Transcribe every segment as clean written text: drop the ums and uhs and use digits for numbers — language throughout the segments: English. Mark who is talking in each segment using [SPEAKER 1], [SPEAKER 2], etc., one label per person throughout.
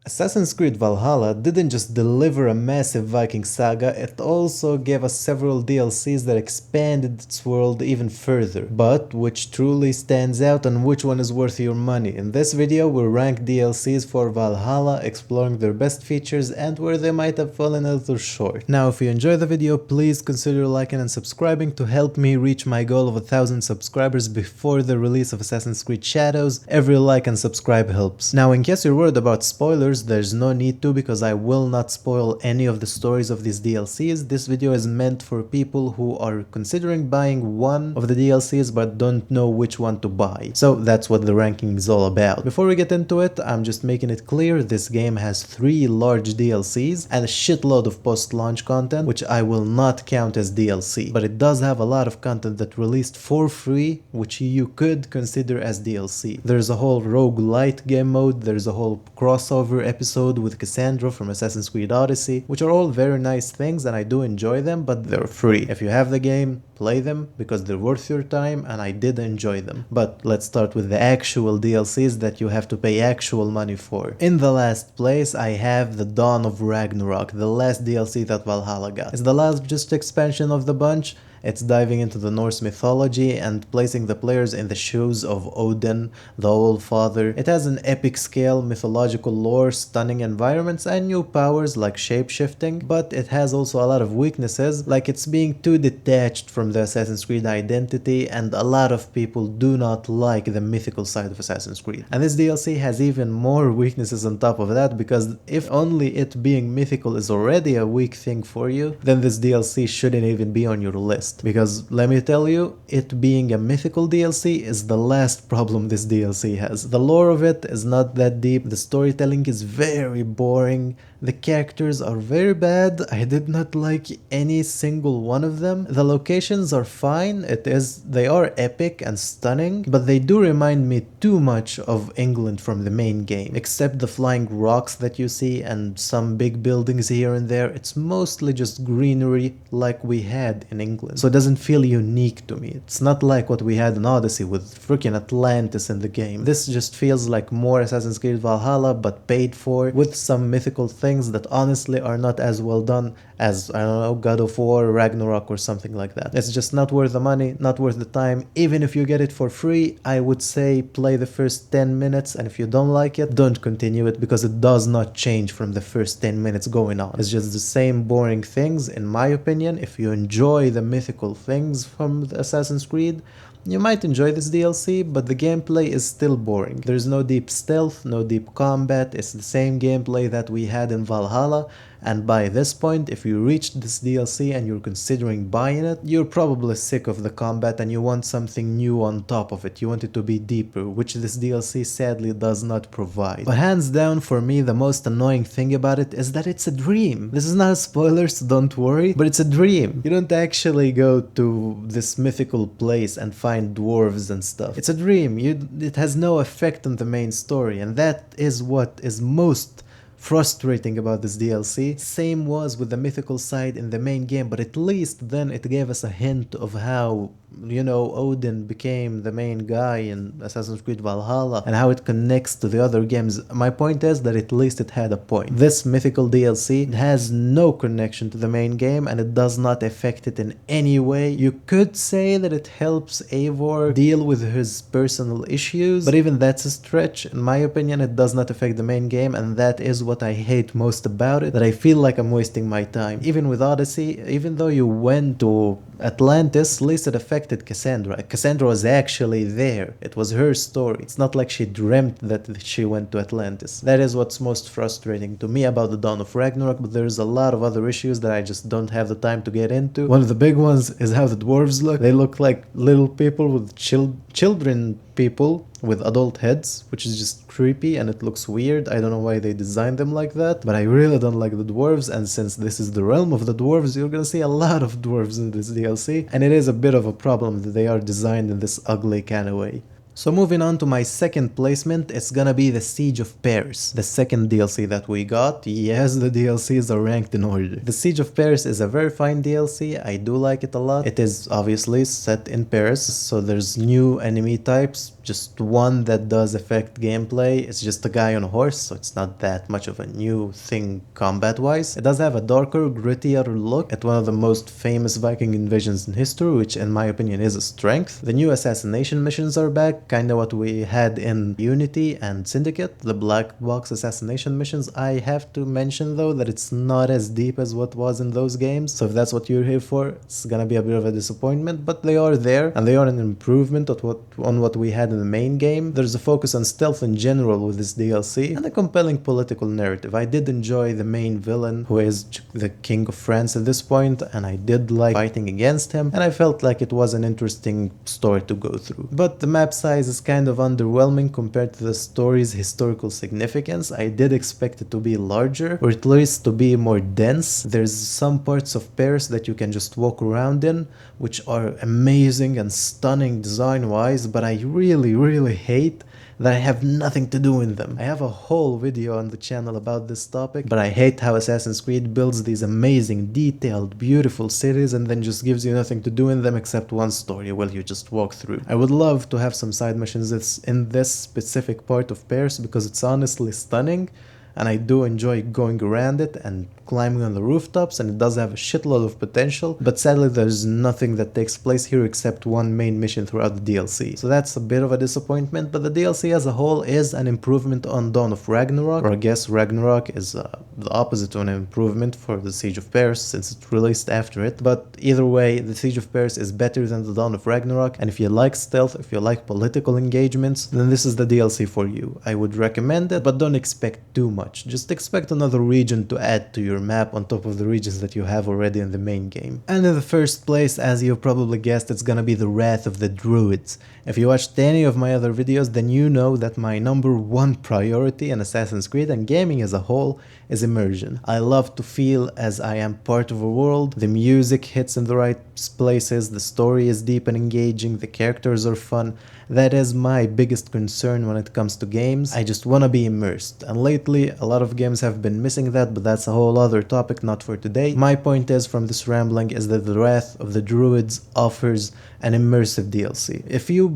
[SPEAKER 1] Assassin's Creed Valhalla didn't just deliver a massive Viking saga, it also gave us several DLCs that expanded its world even further. But which truly stands out and which one is worth your money? In this video we'll rank DLCs for Valhalla, exploring their best features and where they might have fallen a little short. Now if you enjoy the video, please consider liking and subscribing to help me reach my goal of 1000 subscribers before the release of Assassin's Creed Shadows. Every like and subscribe helps. Now in case you're worried about spoilers, there's no need to, because I will not spoil any of the stories of these DLCs. This video is meant for people who are considering buying one of the DLCs but don't know which one to buy. So that's what the ranking is all about. Before we get into it, I'm just making it clear this game has 3 large DLCs and a shitload of post-launch content, which I will not count as DLC. But it does have a lot of content that released for free, which you could consider as DLC. There's a whole roguelite game mode, there's a whole crossover episode with Cassandra from Assassin's Creed Odyssey, which are all very nice things and I do enjoy them, but they're free. If you have the game, play them because they're worth your time and I did enjoy them. But let's start with the actual DLCs that you have to pay actual money for. In the last place I have the Dawn of Ragnarok, the last DLC that Valhalla got. It's the largest expansion of the bunch. It's diving into the Norse mythology and placing the players in the shoes of Odin, the All-Father. It has an epic scale, mythological lore, stunning environments, and new powers like shape-shifting, but it has also a lot of weaknesses, like it's being too detached from the Assassin's Creed identity, and a lot of people do not like the mythical side of Assassin's Creed. And this DLC has even more weaknesses on top of that, because if only it being mythical is already a weak thing for you, then this DLC shouldn't even be on your list. Because let me tell you, it being a mythical DLC is the last problem this DLC has. The lore of it is not that deep, the storytelling is very boring, the characters are very bad, I did not like any single one of them. The locations are fine, they are epic and stunning, but they do remind me too much of England from the main game. Except the flying rocks that you see and some big buildings here and there, it's mostly just greenery like we had in England. So it doesn't feel unique to me. It's not like what we had in Odyssey with freaking Atlantis in the game. This just feels like more Assassin's Creed Valhalla but paid for, with some mythical things that honestly are not as well done as, I don't know, God of War, Ragnarok or something like that. It's just not worth the money, not worth the time. Even if you get it for free, I would say play the first 10 minutes, and if you don't like it, don't continue it, because it does not change from the first 10 minutes going on. It's just the same boring things, in my opinion. If you enjoy the mythical things from the Assassin's Creed, you might enjoy this DLC, but the gameplay is still boring. There's no deep stealth, no deep combat, it's the same gameplay that we had in Valhalla, and by this point, if you reached this DLC and you're considering buying it, you're probably sick of the combat and you want something new on top of it. You want it to be deeper, which this DLC sadly does not provide. But hands down, for me, the most annoying thing about it is that it's a dream. This is not a spoiler, so don't worry, but it's a dream. You don't actually go to this mythical place and find dwarves and stuff. It's a dream. It has no effect on the main story, and that is what is most frustrating about this DLC. Same was with the mythical side in the main game, but at least then it gave us a hint of how, you know, Odin became the main guy in Assassin's Creed Valhalla and how it connects to the other games. My point is that at least it had a point. This mythical DLC has no connection to the main game and it does not affect it in any way. You could say that it helps Eivor deal with his personal issues, but even that's a stretch. In my opinion, it does not affect the main game, and that is what I hate most about it, that I feel like I'm wasting my time. Even with Odyssey, even though you went to Atlantis, at least it affected Cassandra. Cassandra was actually there. It was her story. It's not like she dreamt that she went to Atlantis. That is what's most frustrating to me about the Dawn of Ragnarok, but there's a lot of other issues that I just don't have the time to get into. One of the big ones is how the dwarves look. They look like little people with children people with adult heads, which is just creepy and it looks weird. I don't know why they designed them like that, but I really don't like the dwarves, and since this is the realm of the dwarves, you're gonna see a lot of dwarves in this DLC, and it is a bit of a problem that they are designed in this ugly kind of way. So moving on to my second placement, it's gonna be the Siege of Paris, the second DLC that we got. Yes, the DLCs are ranked in order. The Siege of Paris is a very fine DLC, I do like it a lot. It is obviously set in Paris, so there's new enemy types, just one that does affect gameplay. It's just a guy on a horse, so it's not that much of a new thing combat-wise. It does have a darker, grittier look at one of the most famous Viking invasions in history, which in my opinion is a strength. The new assassination missions are back, kinda what we had in Unity and Syndicate, the black box assassination missions. I have to mention though that it's not as deep as what was in those games, so if that's what you're here for, it's gonna be a bit of a disappointment, but they are there, and they are an improvement on what we had in the main game. There's a focus on stealth in general with this DLC, and a compelling political narrative. I did enjoy the main villain, who is the King of France at this point, and I did like fighting against him, and I felt like it was an interesting story to go through. But the map size is kind of underwhelming compared to the story's historical significance. I did expect it to be larger, or at least to be more dense. There's some parts of Paris that you can just walk around in, which are amazing and stunning design-wise, but I really hate that I have nothing to do in them. I have a whole video on the channel about this topic, but I hate how Assassin's Creed builds these amazing, detailed, beautiful cities and then just gives you nothing to do in them except one story while you just walk through. I would love to have some side missions in this specific part of Paris because it's honestly stunning, and I do enjoy going around it and climbing on the rooftops, and it does have a shitload of potential, but sadly there's nothing that takes place here except one main mission throughout the DLC. So that's a bit of a disappointment, but the DLC as a whole is an improvement on Dawn of Ragnarok, or I guess Ragnarok is the opposite of an improvement for the Siege of Paris since it released after it, but either way, the Siege of Paris is better than the Dawn of Ragnarok, and if you like stealth, if you like political engagements, then this is the DLC for you. I would recommend it, but don't expect too much. Just expect another region to add to your map on top of the regions that you have already in the main game. And in the first place, as you probably guessed, it's gonna be the Wrath of the Druids. If you watched any of my other videos, then you know that my #1 priority in Assassin's Creed and gaming as a whole is immersion. I love to feel as I am part of a world, the music hits in the right places, the story is deep and engaging, the characters are fun. That is my biggest concern when it comes to games. I just wanna be immersed, and lately a lot of games have been missing that, but that's a whole other topic, not for today. My point is from this rambling is that the Wrath of the Druids offers an immersive DLC. If you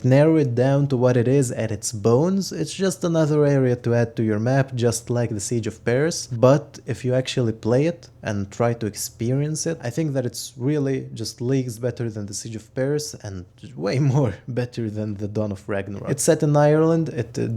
[SPEAKER 1] narrow it down to what it is at its bones, it's just another area to add to your map, just like the Siege of Paris. But if you actually play it and try to experience it, I think that it's really just leagues better than the Siege of Paris and way more better than the Dawn of Ragnarok. It's set in Ireland.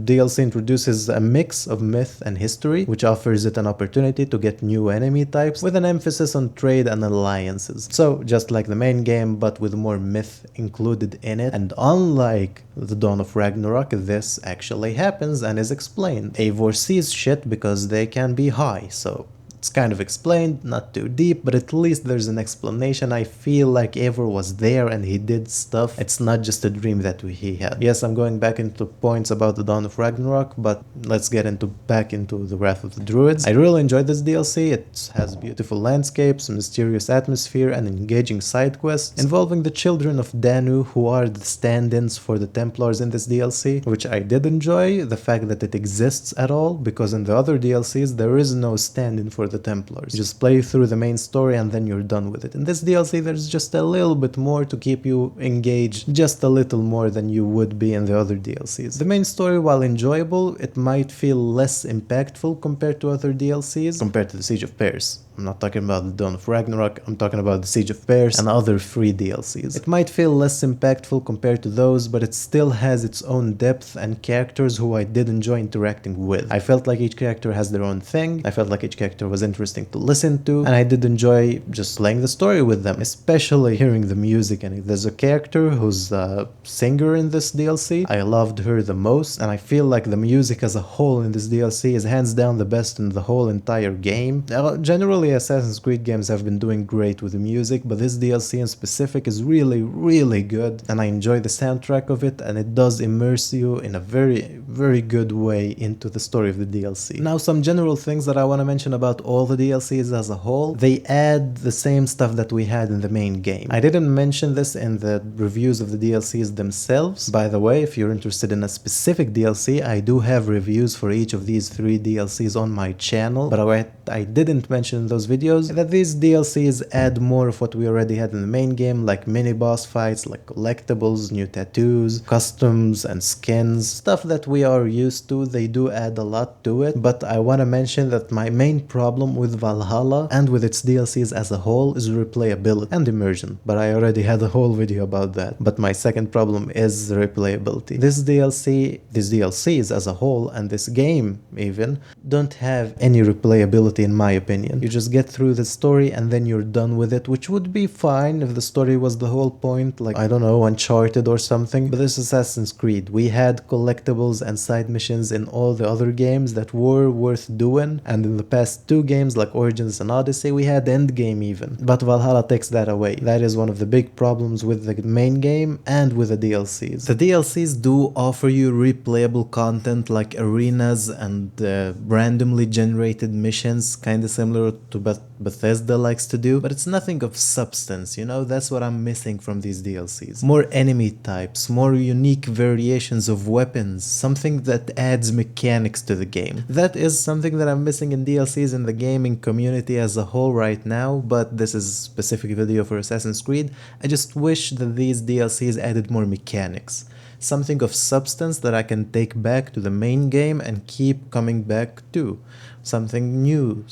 [SPEAKER 1] DLC introduces a mix of myth and history, which offers it an opportunity to get new enemy types with an emphasis on trade and alliances. So just like the main game, but with more myth included in it. And unlike the Dawn of Ragnarok, this actually happens and is explained. Eivor sees shit because they can be high, so it's kind of explained, not too deep, but at least there's an explanation. I feel like Eivor was there and he did stuff. It's not just a dream that he had. Yes, I'm going back into points about the Dawn of Ragnarok, but let's get back into the Wrath of the Druids. I really enjoyed this DLC. It has beautiful landscapes, mysterious atmosphere, and engaging side quests involving the children of Danu, who are the stand-ins for the Templars in this DLC, which I did enjoy, the fact that it exists at all, because in the other DLCs there is no stand-in for the Templars. You just play through the main story and then you're done with it. In this DLC there's just a little bit more to keep you engaged, just a little more than you would be in the other DLCs. The main story, while enjoyable, it might feel less impactful compared to other DLCs, compared to the Siege of Paris. I'm not talking about the Dawn of Ragnarok, I'm talking about the Siege of Paris and other free DLCs. It might feel less impactful compared to those, but it still has its own depth and characters who I did enjoy interacting with. I felt like each character has their own thing, I felt like each character was interesting to listen to, and I did enjoy just playing the story with them, especially hearing the music in it. There's a character who's a singer in this DLC. I loved her the most, and I feel like the music as a whole in this DLC is hands down the best in the whole entire game. Generally, Assassin's Creed games have been doing great with the music, but this DLC in specific is really good, and I enjoy the soundtrack of it, and it does immerse you in a very good way into the story of the DLC. Now, some general things that I want to mention about all the DLCs as a whole. They add the same stuff that we had in the main game. I didn't mention this in the reviews of the DLCs themselves. By the way, if you're interested in a specific DLC, I do have reviews for each of these 3 DLCs on my channel, but I didn't mention those videos, that these DLCs add more of what we already had in the main game, like mini boss fights, like collectibles, new tattoos, customs and skins, stuff that we are used to. They do add a lot to it, but I want to mention that my main problem with Valhalla and with its DLCs as a whole is replayability and immersion, but I already had a whole video about that. But my second problem is replayability. These DLCs as a whole, and this game even, don't have any replayability in my opinion. You just get through the story and then you're done with it, which would be fine if the story was the whole point, like, I don't know, Uncharted or something. But this Assassin's Creed, we had collectibles and side missions in all the other games that were worth doing, and in the past two games like Origins and Odyssey, we had endgame even. But Valhalla takes that away. That is one of the big problems with the main game and with the DLCs. The DLCs do offer you replayable content like arenas and randomly generated missions, kinda similar to what Bethesda likes to do, but it's nothing of substance, you know? That's what I'm missing from these DLCs. More enemy types, more unique variations of weapons, something that adds mechanics to the game. That is something that I'm missing in DLCs in the gaming community as a whole right now, but this is a specific video for Assassin's Creed. I just wish that these DLCs added more mechanics. Something of substance that I can take back to the main game and keep coming back to. Something new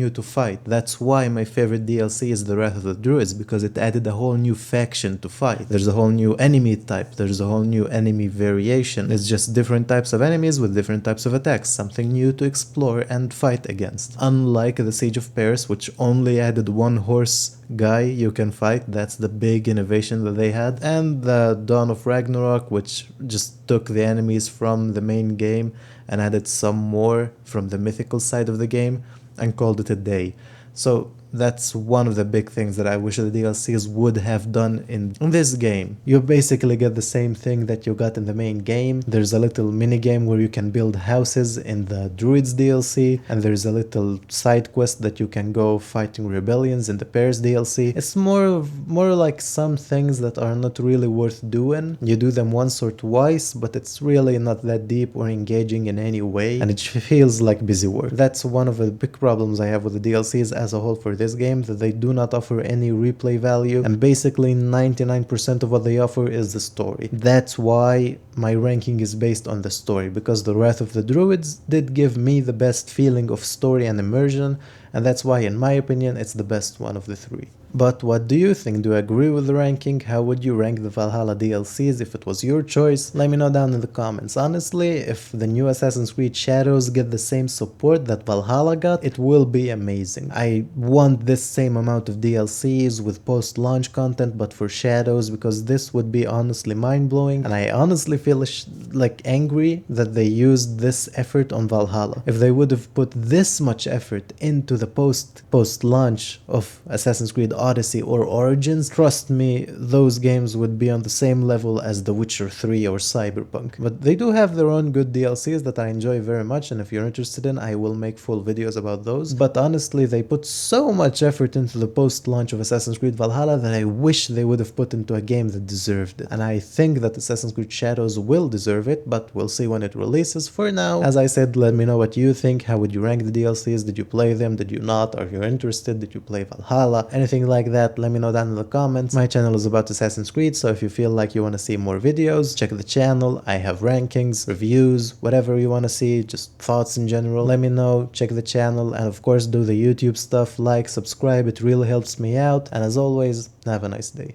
[SPEAKER 1] to fight. That's why my favorite DLC is The Wrath of the Druids, because it added a whole new faction to fight. There's a whole new enemy type, there's a whole new enemy variation. It's just different types of enemies with different types of attacks, something new to explore and fight against. Unlike the Siege of Paris, which only added one horse guy you can fight, that's the big innovation that they had, and the Dawn of Ragnarok, which just took the enemies from the main game and added some more from the mythical side of the game and called it a day. So that's one of the big things that I wish the DLCs would have done in this game. You basically get the same thing that you got in the main game. There's a little mini game where you can build houses in the Druids DLC, and there's a little side quest that you can go fighting rebellions in the Paris DLC. It's more like some things that are not really worth doing. You do them once or twice, but it's really not that deep or engaging in any way, and it feels like busy work. That's one of the big problems I have with the DLCs as a whole for this game, that they do not offer any replay value, and basically 99% of what they offer is the story. That's why my ranking is based on the story, because The Wrath of the Druids did give me the best feeling of story and immersion, and that's why in my opinion it's the best one of the three. But what do you think? Do you agree with the ranking? How would you rank the Valhalla DLCs if it was your choice? Let me know down in the comments. Honestly, if the new Assassin's Creed Shadows get the same support that Valhalla got, it will be amazing. I want this same amount of DLCs with post-launch content, but for Shadows, because this would be honestly mind-blowing, and I honestly feel like angry that they used this effort on Valhalla. If they would have put this much effort into the post-launch of Assassin's Creed Odyssey or Origins, trust me, those games would be on the same level as The Witcher 3 or Cyberpunk. But they do have their own good DLCs that I enjoy very much, and if you're interested in, I will make full videos about those. But honestly, they put so much effort into the post-launch of Assassin's Creed Valhalla that I wish they would have put into a game that deserved it. And I think that Assassin's Creed Shadows will deserve it, but we'll see when it releases. For now, as I said, let me know what you think. How would you rank the DLCs? Did you play them? Did you not? Are you interested? Did you play Valhalla? Anything like that, let me know down in the comments. My channel is about Assassin's Creed, so if you feel like you want to see more videos, check the channel. I have rankings, reviews, whatever you want to see, just thoughts in general. Let me know, check the channel, and of course do the YouTube stuff, like, subscribe, it really helps me out. And as always, have a nice day.